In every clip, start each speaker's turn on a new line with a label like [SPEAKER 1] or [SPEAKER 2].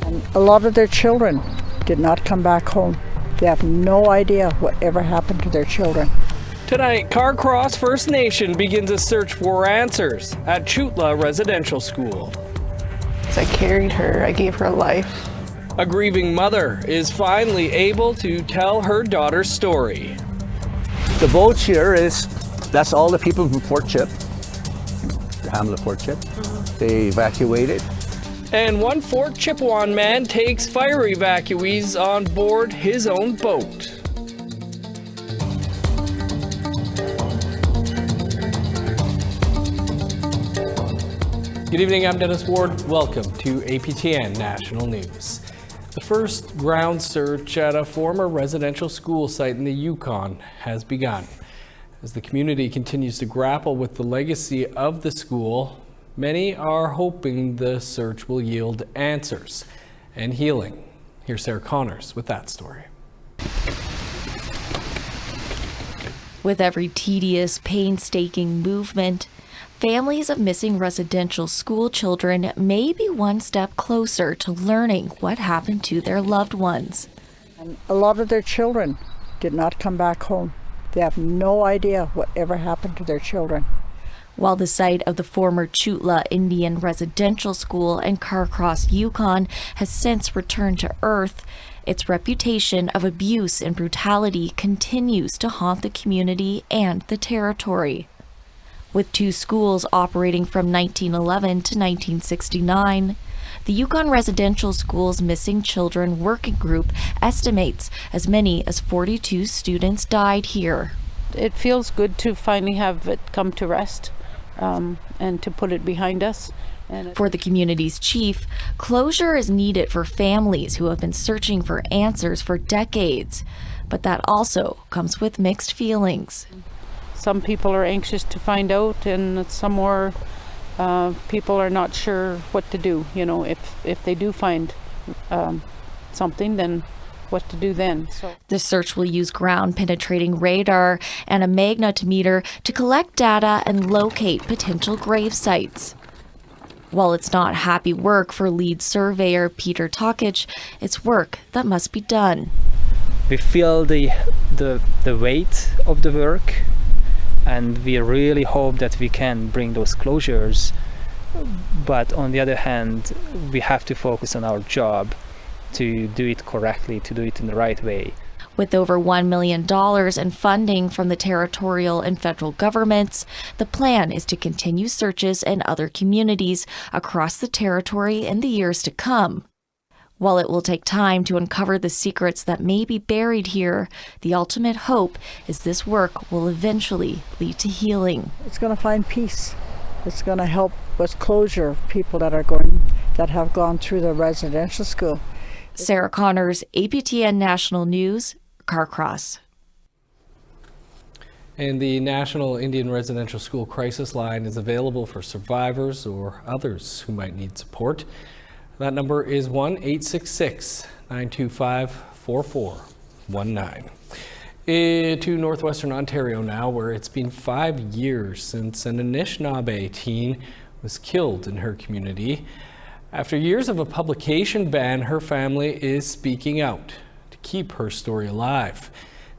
[SPEAKER 1] And a lot of their children did not come back home. They have no idea whatever happened to their children.
[SPEAKER 2] Tonight, Carcross First Nation begins a search for answers at Chutla Residential School.
[SPEAKER 3] As I carried her, I gave her life.
[SPEAKER 2] A grieving mother is finally able to tell her daughter's story.
[SPEAKER 4] The boat here that's all the people from Fort Chip, the hamlet of Fort Chip. They evacuated.
[SPEAKER 2] And one Fort Chipewyan man takes fire evacuees on board his own boat. Good evening, I'm Dennis Ward. Welcome to APTN National News. The first ground search at a former residential school site in the Yukon has begun. As the community continues to grapple with the legacy of the school, many are hoping the search will yield answers and healing. Here's Sarah Connors with that story.
[SPEAKER 5] With every tedious, painstaking movement, families of missing residential school children may be one step closer to learning what happened to their loved ones.
[SPEAKER 1] And a lot of their children did not come back home. They have no idea whatever happened to their children.
[SPEAKER 5] While the site of the former Chutla Indian Residential School in Carcross, Yukon has since returned to earth, its reputation of abuse and brutality continues to haunt the community and the territory. With two schools operating from 1911 to 1969, the Yukon Residential School's Missing Children Working Group estimates as many as 42 students died here.
[SPEAKER 3] It feels good to finally have it come to rest and to put it behind us.
[SPEAKER 5] For the community's chief, closure is needed for families who have been searching for answers for decades, but that also comes with mixed feelings.
[SPEAKER 3] Some people are anxious to find out, and some more people are not sure what to do. You know, if they do find something, then what to do then.
[SPEAKER 5] The search will use ground-penetrating radar and a magnetometer to collect data and locate potential grave sites. While it's not happy work for lead surveyor Peter Tokich, it's work that must be done.
[SPEAKER 6] We feel the weight of the work, and we really hope that we can bring those closures. But on the other hand, we have to focus on our job to do it correctly, to do it in the right way.
[SPEAKER 5] With over $1 million in funding from the territorial and federal governments, the plan is to continue searches in other communities across the territory in the years to come. While it will take time to uncover the secrets that may be buried here, the ultimate hope is this work will eventually lead to healing.
[SPEAKER 1] It's going to find peace. It's going to help with closure of people that have gone through the residential school.
[SPEAKER 5] Sarah Connors, APTN National News, Carcross.
[SPEAKER 2] And the National Indian Residential School Crisis Line is available for survivors or others who might need support. That number is 1-866-925-4419. To northwestern Ontario now, where it's been 5 years since an Anishinaabe teen was killed in her community. After years of a publication ban, her family is speaking out to keep her story alive.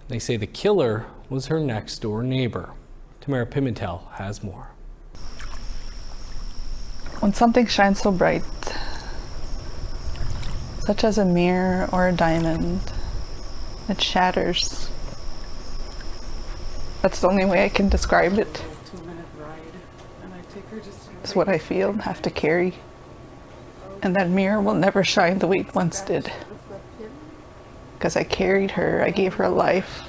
[SPEAKER 2] They say the killer was her next door neighbor. Tamara Pimentel has more.
[SPEAKER 7] When something shines so bright, such as a mirror or a diamond, it shatters. That's the only way I can describe it. It's what I feel and have to carry. And that mirror will never shine the way it once did. Because I carried her, I gave her life.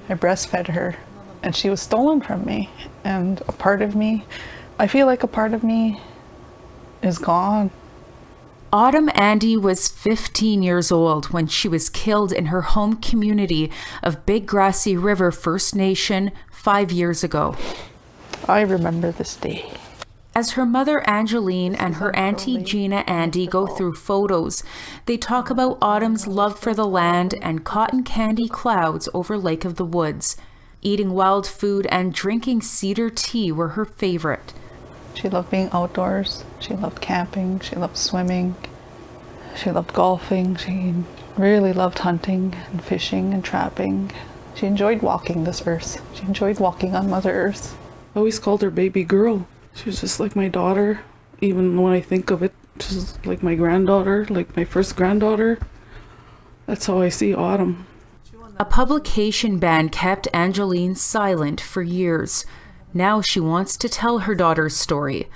[SPEAKER 7] I breastfed her, and she was stolen from me. And a part of me, I feel like a part of me is gone.
[SPEAKER 8] Autumn Andy was 15 years old when she was killed in her home community of Big Grassy River First Nation 5 years ago.
[SPEAKER 7] I remember this day.
[SPEAKER 8] As her mother Angeline and her auntie Gina Andy go through photos, they talk about Autumn's love for the land and cotton candy clouds over Lake of the Woods. Eating wild food and drinking cedar tea were her favorite.
[SPEAKER 7] She loved being outdoors. She loved camping. She loved swimming. She loved golfing. She really loved hunting and fishing and trapping. She enjoyed walking this earth. She enjoyed walking on Mother Earth.
[SPEAKER 9] I always called her baby girl. She was just like my daughter. Even when I think of it, she's like my granddaughter, like my first granddaughter. That's how I see Autumn.
[SPEAKER 8] A publication ban kept Angeline silent for years. Now she wants to tell her daughter's story.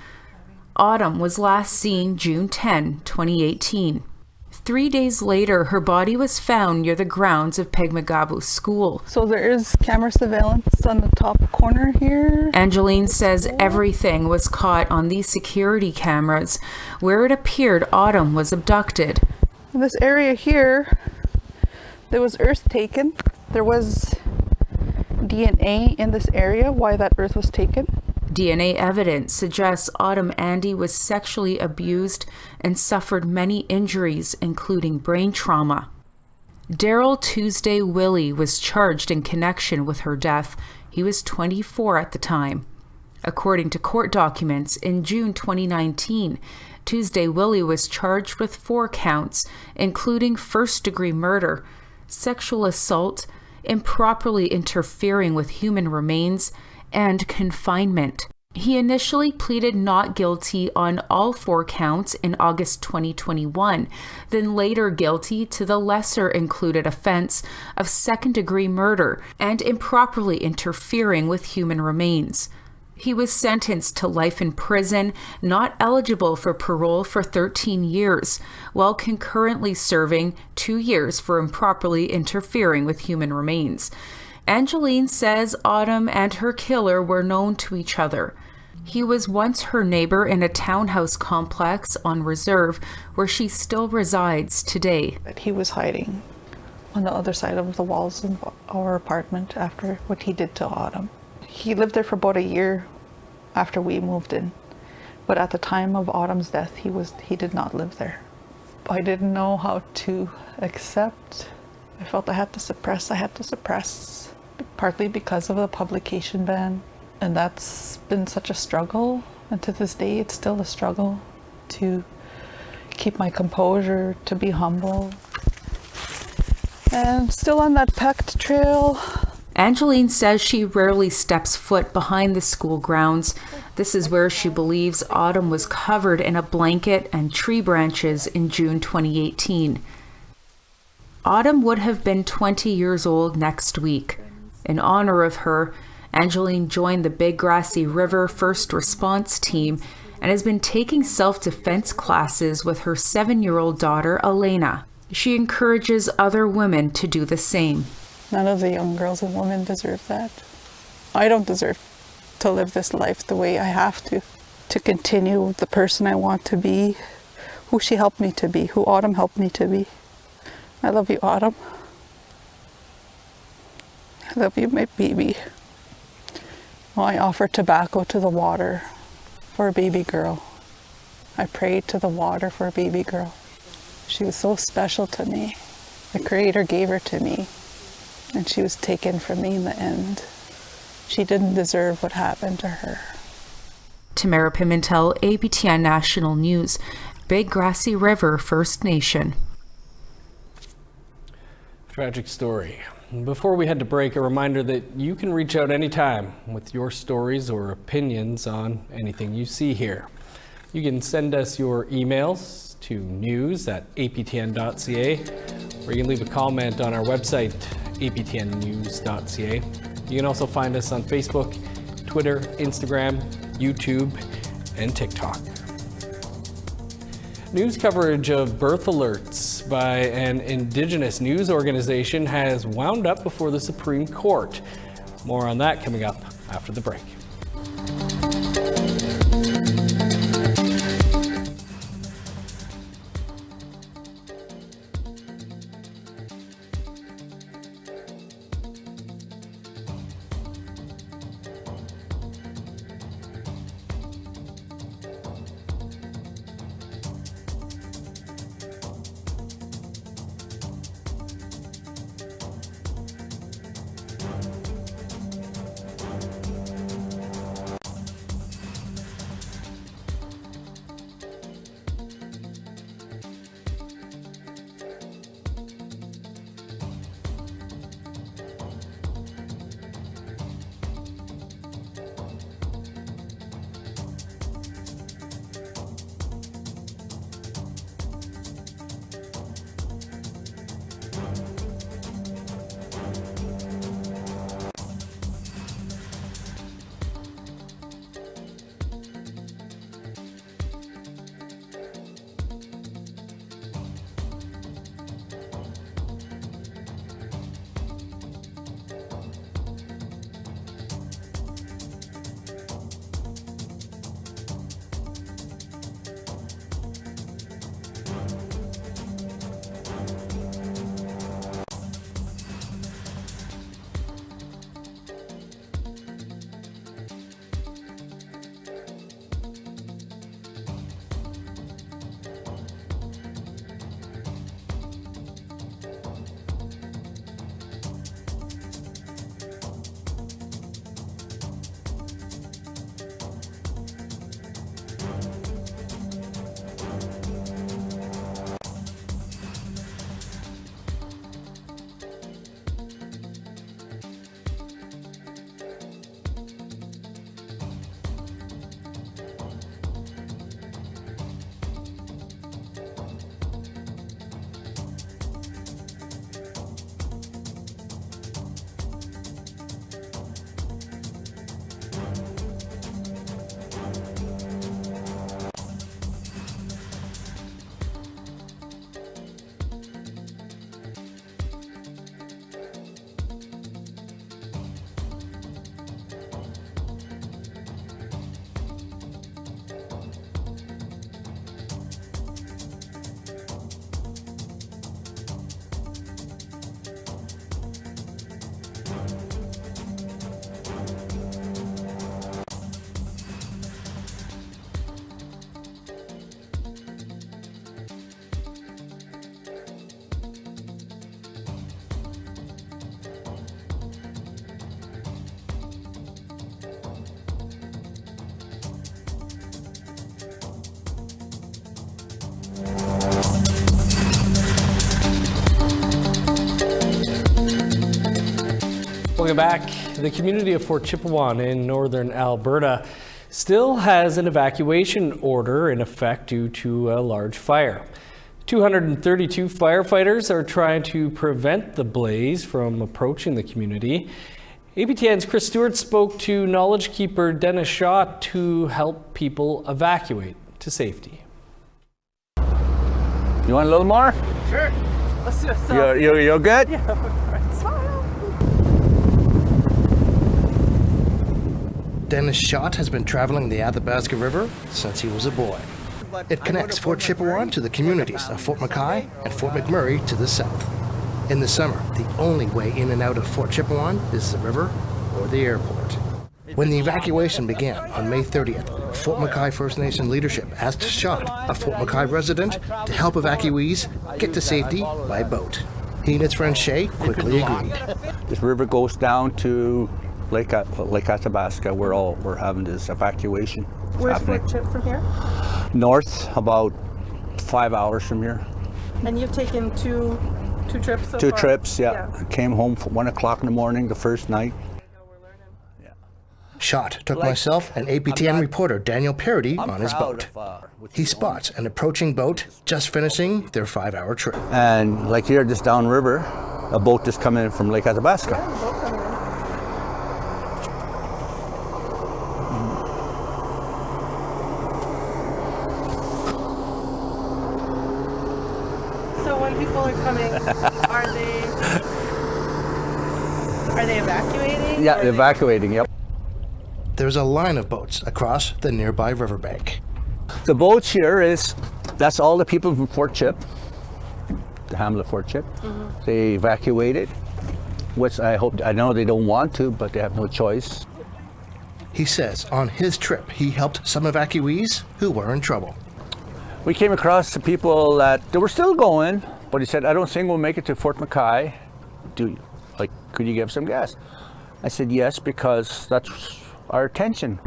[SPEAKER 8] Autumn was last seen June 10, 2018. 3 days later, her body was found near the grounds of Pegmagabu School.
[SPEAKER 7] So there is camera surveillance on the top corner here.
[SPEAKER 8] Angeline says everything was caught on these security cameras where it appeared Autumn was abducted.
[SPEAKER 7] In this area here, there was earth taken. There was DNA in this area, why that earth was taken.
[SPEAKER 8] DNA evidence suggests Autumn Andy was sexually abused and suffered many injuries, including brain trauma. Daryl Tuesday Willie was charged in connection with her death. He was 24 at the time. According to court documents, in June 2019, Tuesday Willie was charged with 4 counts, including first-degree murder, sexual assault, improperly interfering with human remains, and confinement. He initially pleaded not guilty on all 4 counts in August 2021, then later guilty to the lesser included offense of second-degree murder and improperly interfering with human remains. He was sentenced to life in prison, not eligible for parole for 13 years, while concurrently serving 2 years for improperly interfering with human remains. Angeline says Autumn and her killer were known to each other. He was once her neighbor in a townhouse complex on Reserve, where she still resides today.
[SPEAKER 7] That he was hiding on the other side of the walls of our apartment after what he did to Autumn. He lived there for about a year after we moved in, but at the time of Autumn's death, he did not live there. I didn't know how to accept. I felt I had to suppress, partly because of the publication ban, and that's been such a struggle, and to this day it's still a struggle to keep my composure, to be humble, and still on that packed trail.
[SPEAKER 8] Angeline says she rarely steps foot behind the school grounds. This is where she believes Autumn was covered in a blanket and tree branches in June 2018. Autumn would have been 20 years old next week. In honor of her, Angeline joined the Big Grassy River First Response Team and has been taking self-defense classes with her 7-year-old daughter, Elena. She encourages other women to do the same.
[SPEAKER 7] None of the young girls and women deserve that. I don't deserve to live this life the way I have to continue the person I want to be, who she helped me to be, who Autumn helped me to be. I love you, Autumn. I love you, my baby. Well, I offered tobacco to the water for a baby girl. I prayed to the water for a baby girl. She was so special to me. The Creator gave her to me, and she was taken from me in the end. She didn't deserve what happened to her.
[SPEAKER 8] Tamara Pimentel, APTN National News, Big Grassy River First Nation.
[SPEAKER 2] Tragic story. Before we head to break, a reminder that you can reach out anytime with your stories or opinions on anything you see here. You can send us your emails to news@aptn.ca, or you can leave a comment on our website, aptnnews.ca. You can also find us on Facebook, Twitter, Instagram, YouTube, and TikTok. News coverage of birth alerts by an Indigenous news organization has wound up before the Supreme Court. More on that coming up after the break. Welcome back. The community of Fort Chipewyan in northern Alberta still has an evacuation order in effect due to a large fire. 232 firefighters are trying to prevent the blaze from approaching the community. APTN's Chris Stewart spoke to knowledge keeper Dennis Shaw to help people evacuate to safety.
[SPEAKER 4] You want a little more?
[SPEAKER 10] Sure. Let's do this.
[SPEAKER 4] You're good?
[SPEAKER 10] Yeah. Smile.
[SPEAKER 11] Dennis Schott has been traveling the Athabasca River since he was a boy. It connects Fort Chipewyan to the communities of Fort MacKay and Fort McMurray to the south. In the summer, the only way in and out of Fort Chipewyan is the river or the airport. When the evacuation began on May 30th, Fort MacKay First Nation leadership asked Schott, a Fort MacKay resident, to help evacuees get to safety by boat. He and his friend Shay quickly agreed.
[SPEAKER 4] This river goes down to Lake Athabasca, where we're having this evacuation.
[SPEAKER 10] Where's Fort Chip from here?
[SPEAKER 4] North, about 5 hours from here.
[SPEAKER 10] And you've taken two trips so
[SPEAKER 4] Two
[SPEAKER 10] far?
[SPEAKER 4] trips, yeah. Came home for 1 o'clock in the morning the first night.
[SPEAKER 11] Schott took myself and APTN reporter Daniel Parody on his boat. He spots an approaching boat just finishing their 5-hour trip.
[SPEAKER 4] And like here, just downriver, a boat just coming in from Lake Athabasca.
[SPEAKER 10] Yeah, the boat coming in. So when people are coming, are they evacuating?
[SPEAKER 4] Yeah, evacuating, yep.
[SPEAKER 11] There's a line of boats across the nearby riverbank.
[SPEAKER 4] The boats here that's all the people from Fort Chip, the hamlet of Fort Chip. They evacuated, which I know they don't want to, but they have no choice.
[SPEAKER 11] He says on his trip, he helped some evacuees who were in trouble.
[SPEAKER 4] We came across the people that they were still going, but he said, I don't think we'll make it to Fort MacKay. Could you give some gas? I said, yes, because that's our attention.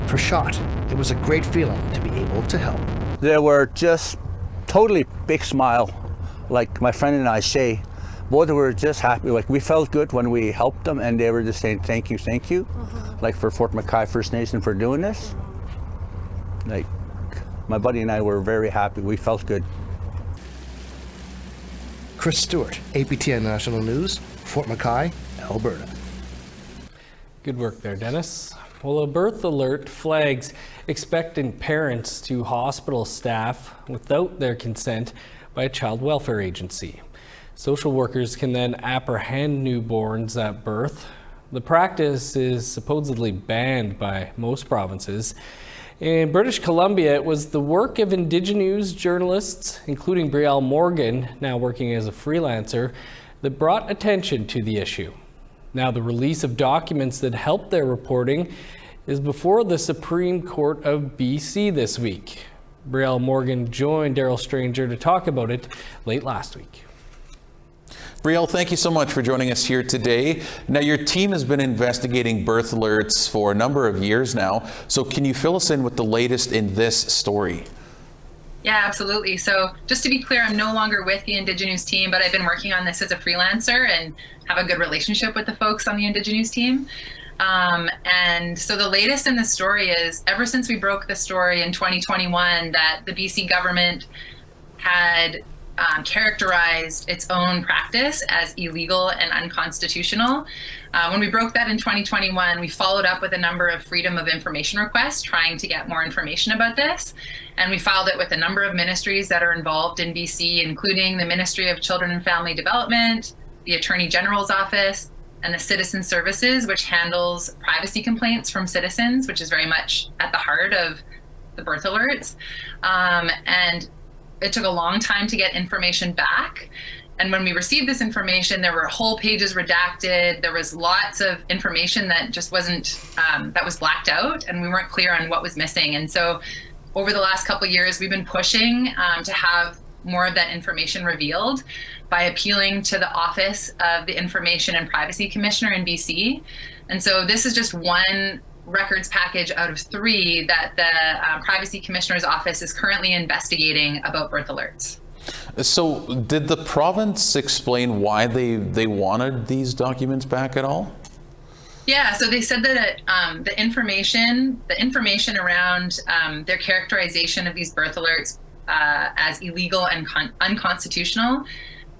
[SPEAKER 11] For Schott, it was a great feeling to be able to help.
[SPEAKER 4] They were just totally big smile, like my friend and I, Shay. Both were just happy. Like we felt good when we helped them, and they were just saying thank you. Like for Fort MacKay First Nation for doing this. Like my buddy and I were very happy. We felt good.
[SPEAKER 11] Chris Stewart, APTN National News, Fort MacKay, Alberta.
[SPEAKER 2] Good work there, Dennis. Well, a birth alert flags expectant parents to hospital staff without their consent by a child welfare agency. Social workers can then apprehend newborns at birth. The practice is supposedly banned by most provinces. In British Columbia, it was the work of Indigenous journalists, including Brielle Morgan, now working as a freelancer, that brought attention to the issue. Now, the release of documents that helped their reporting is before the Supreme Court of BC this week. Brielle Morgan joined Daryl Stranger to talk about it late last week.
[SPEAKER 12] Brielle, thank you so much for joining us here today. Now, your team has been investigating birth alerts for a number of years now. So can you fill us in with the latest in this story?
[SPEAKER 13] Yeah, absolutely. So just to be clear, I'm no longer with the Indigenous team, but I've been working on this as a freelancer and have a good relationship with the folks on the Indigenous team. And so the latest in the story is, ever since we broke the story in 2021 that the BC government had characterized its own practice as illegal and unconstitutional. When we broke that in 2021, we followed up with a number of freedom of information requests trying to get more information about this. And we filed it with a number of ministries that are involved in BC, including the Ministry of Children and Family Development, the Attorney General's Office, and the Citizen Services, which handles privacy complaints from citizens, which is very much at the heart of the birth alerts. And it took a long time to get information back. And when we received this information, there were whole pages redacted. There was lots of information that just wasn't, that was blacked out, and we weren't clear on what was missing. And so over the last couple of years, we've been pushing to have more of that information revealed by appealing to the Office of the Information and Privacy Commissioner in BC. And so this is just one records package out of 3 that the Privacy Commissioner's Office is currently investigating about birth alerts.
[SPEAKER 12] So did the province explain why they wanted these documents back at all?
[SPEAKER 13] Yeah, so they said that the information around their characterization of these birth alerts as illegal and unconstitutional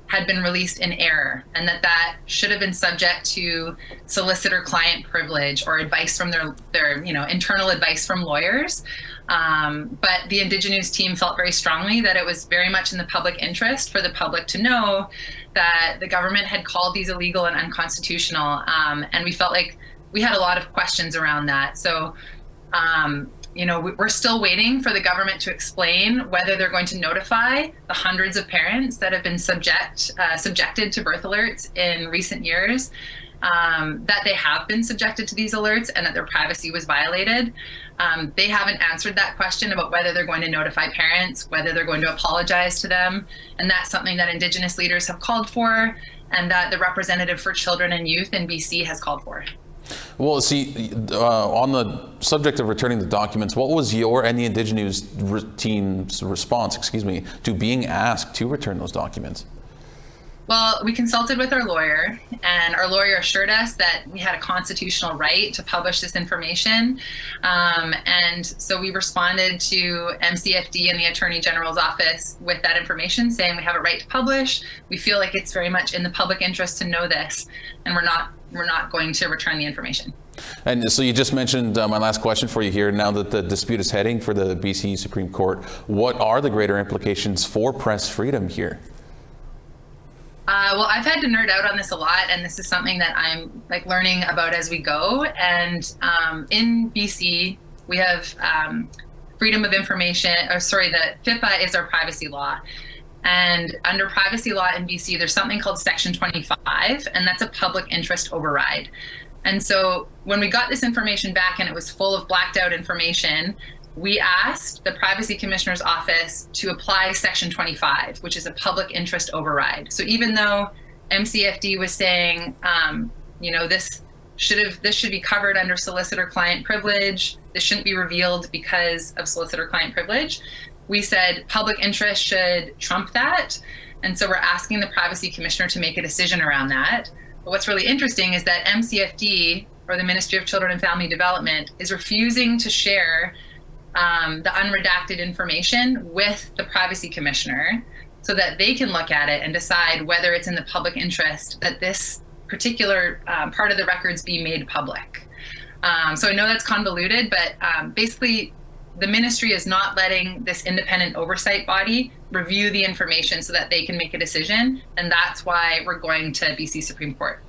[SPEAKER 13] had been released in error, and that should have been subject to solicitor-client privilege or advice from their internal advice from lawyers. But the Indigenous team felt very strongly that it was very much in the public interest for the public to know that the government had called these illegal and unconstitutional, and we felt like we had a lot of questions around that. So we're still waiting for the government to explain whether they're going to notify the hundreds of parents that have been subjected to birth alerts in recent years, that they have been subjected to these alerts and that their privacy was violated. They haven't answered that question about whether they're going to notify parents, whether they're going to apologize to them. And that's something that Indigenous leaders have called for, and that the representative for children and youth in BC has called for.
[SPEAKER 12] Well, see, on the subject of returning the documents, what was your and the Indigenous team's response, to being asked to return those documents?
[SPEAKER 13] Well, we consulted with our lawyer, and our lawyer assured us that we had a constitutional right to publish this information. And so we responded to MCFD and the Attorney General's office with that information, saying we have a right to publish. We feel like it's very much in the public interest to know this, and we're not going to return the information.
[SPEAKER 12] And so you just mentioned my last question for you here. Now that the dispute is heading for the BC Supreme Court, what are the greater implications for press freedom here?
[SPEAKER 13] Well, I've had to nerd out on this a lot, and this is something that I'm learning about as we go. And in BC, we have freedom of information, the FIPA is our privacy law. And under privacy law in BC, there's something called Section 25, and that's a public interest override. And so when we got this information back and it was full of blacked out information, we asked the Privacy Commissioner's Office to apply Section 25, which is a public interest override. So even though MCFD was saying, this should be covered under solicitor-client privilege, this shouldn't be revealed because of solicitor-client privilege, we said public interest should trump that. And so we're asking the Privacy Commissioner to make a decision around that. But what's really interesting is that MCFD, or the Ministry of Children and Family Development, is refusing to share the unredacted information with the Privacy Commissioner so that they can look at it and decide whether it's in the public interest that this particular part of the records be made public. So I know that's convoluted, but basically the ministry is not letting this independent oversight body review the information so that they can make a decision, and that's why we're going to BC Supreme Court.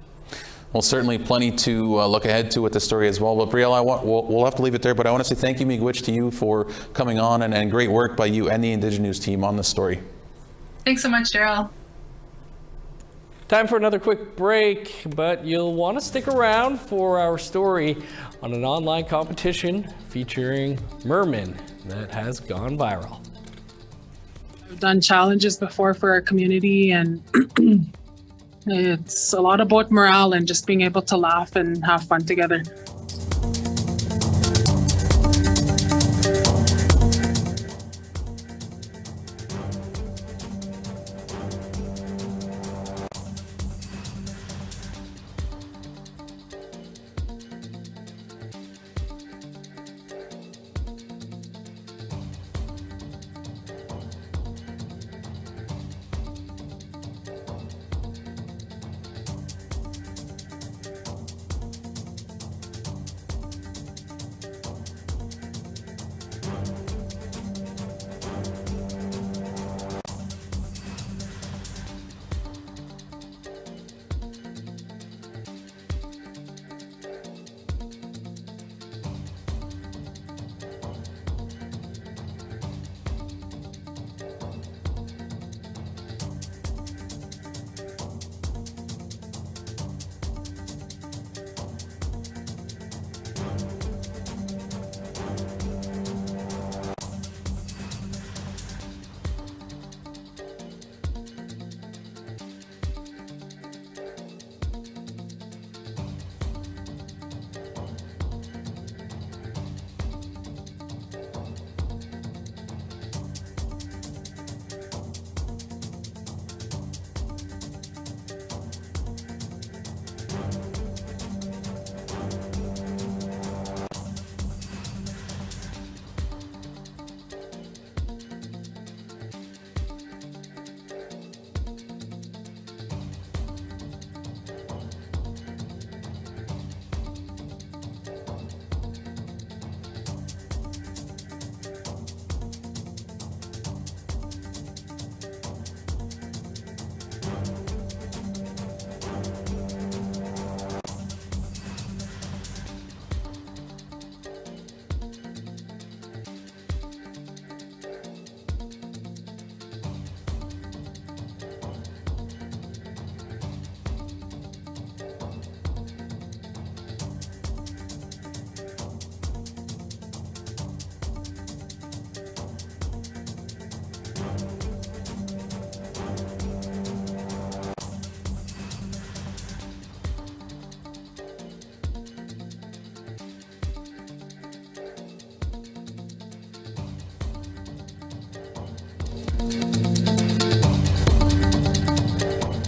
[SPEAKER 12] Well, certainly plenty to look ahead to with the story as well. But Brielle, we'll have to leave it there, but I want to say thank you, miigwech, to you for coming on, and great work by you and the Indigenous team on this story.
[SPEAKER 13] Thanks so much, Daryl.
[SPEAKER 2] Time for another quick break, but you'll want to stick around for our story on an online competition featuring mermen that has gone viral.
[SPEAKER 14] I've done challenges before for our community, and it's a lot about morale and just being able to laugh and have fun together.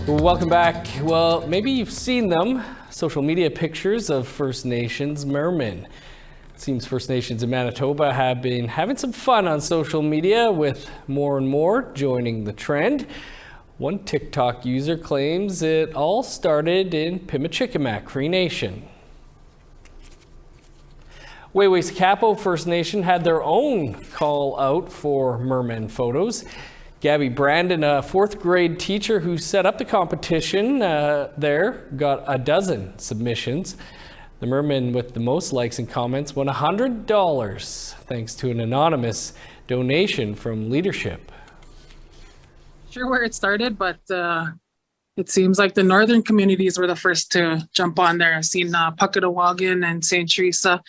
[SPEAKER 2] Welcome back. Well, maybe you've seen them, social media pictures of First Nations mermen. It seems First Nations in Manitoba have been having some fun on social media, with more and more joining the trend. One TikTok user claims it all started in Pimachikamak Cree Nation. Wayway-Sakapo First Nation had their own call out for merman photos. Gabby Brandon, a fourth grade teacher who set up the competition there, got a dozen submissions. The merman with the most likes and comments won $100 thanks to an anonymous donation from leadership.
[SPEAKER 14] Sure where it started, but it seems like the northern communities were the first to jump on there. I've seen Puckatawagan and St. Teresa,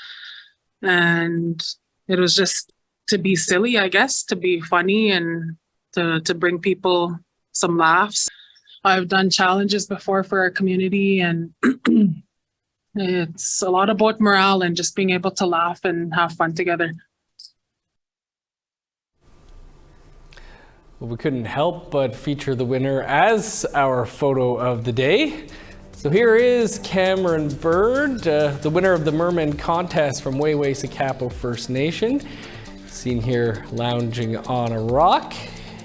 [SPEAKER 14] and it was just to be silly, I guess, to be funny and to bring people some laughs. I've done challenges before for our community, and it's a lot about morale and just being able to laugh and have fun together.
[SPEAKER 2] Well, we couldn't help but feature the winner as our photo of the day. So here is Cameron Bird, the winner of the merman contest from Wayway-Sakapo First Nation. Seen here lounging on a rock.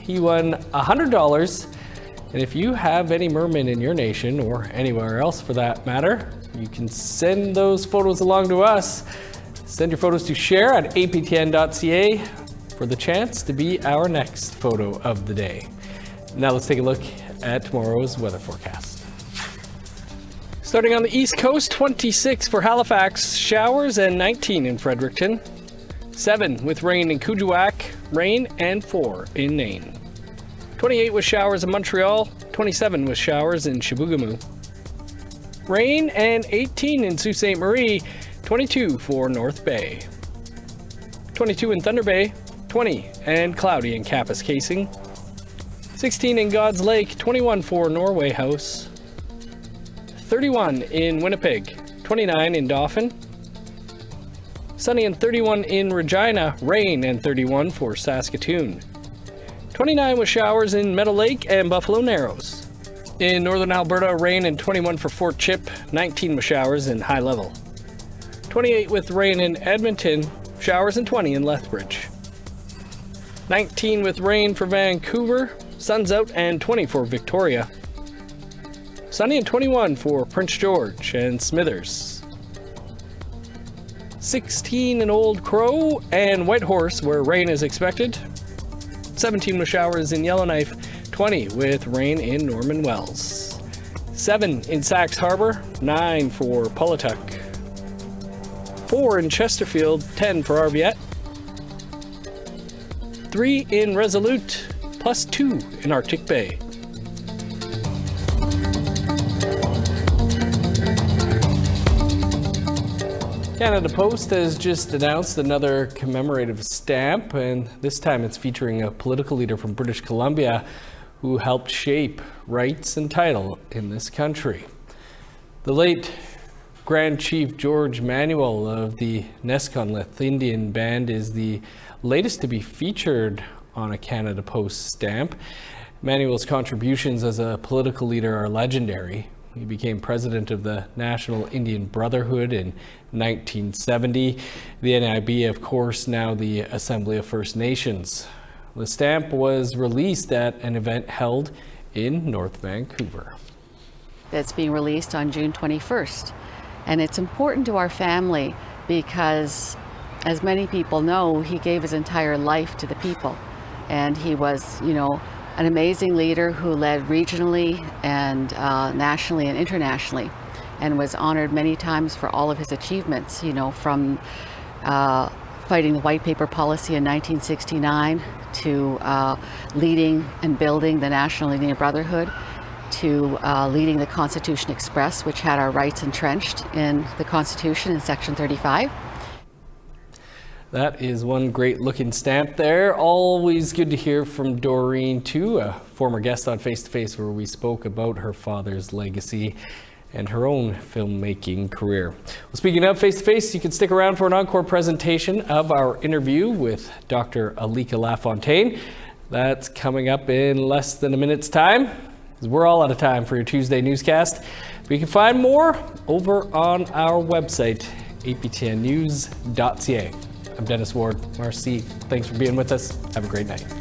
[SPEAKER 2] He won $100, and if you have any mermen in your nation, or anywhere else for that matter, you can send those photos along to us. Send your photos to share@aptn.ca for the chance to be our next photo of the day. Now let's take a look at tomorrow's weather forecast. Starting on the East Coast, 26 for Halifax, showers, and 19 in Fredericton. 7 with rain in Kuujjuaq, rain, and 4 in Nain. 28 with showers in Montreal, 27 with showers in Chibougamau. Rain and 18 in Sault Ste. Marie, 22 for North Bay. 22 in Thunder Bay, 20 and cloudy in Kapuskasing. 16 in God's Lake, 21 for Norway House. 31 in Winnipeg, 29 in Dauphin. Sunny and 31 in Regina, rain and 31 for Saskatoon. 29 with showers in Meadow Lake and Buffalo Narrows. In northern Alberta, rain and 21 for Fort Chip, 19 with showers in High Level. 28 with rain in Edmonton, showers and 20 in Lethbridge. 19 with rain for Vancouver, sun's out, and 20 for Victoria. Sunny and 21 for Prince George and Smithers. 16 in Old Crow and Whitehorse, where rain is expected. 17 with showers in Yellowknife, 20 with rain in Norman Wells. 7 in Sax Harbor, 9 for Pawlatuck. 4 in Chesterfield, 10 for Arviat. 3 in Resolute, plus 2 in Arctic Bay. Canada Post has just announced another commemorative stamp, and this time it's featuring a political leader from British Columbia who helped shape rights and title in this country. The late Grand Chief George Manuel of the Neskonlith Indian Band is the latest to be featured on a Canada Post stamp. Manuel's contributions as a political leader are legendary. He became president of the National Indian Brotherhood in 1970. The NIB, of course, now the Assembly of First Nations. The stamp was released at an event held in North Vancouver.
[SPEAKER 15] That's being released on June 21st. And it's important to our family because, as many people know, he gave his entire life to the people. And he was, an amazing leader who led regionally and nationally and internationally, and was honored many times for all of his achievements, from fighting the White Paper Policy in 1969 to leading and building the National Indian Brotherhood, to leading the Constitution Express, which had our rights entrenched in the Constitution in Section 35.
[SPEAKER 2] That is one great looking stamp there. Always good to hear from Doreen too, a former guest on Face to Face, where we spoke about her father's legacy and her own filmmaking career. Well, speaking of Face to Face, you can stick around for an encore presentation of our interview with Dr. Alika Lafontaine. That's coming up in less than a minute's time. We're all out of time for your Tuesday newscast. But you can find more over on our website, aptnnews.ca. I'm Dennis Ward. Marcy, thanks for being with us. Have a great night.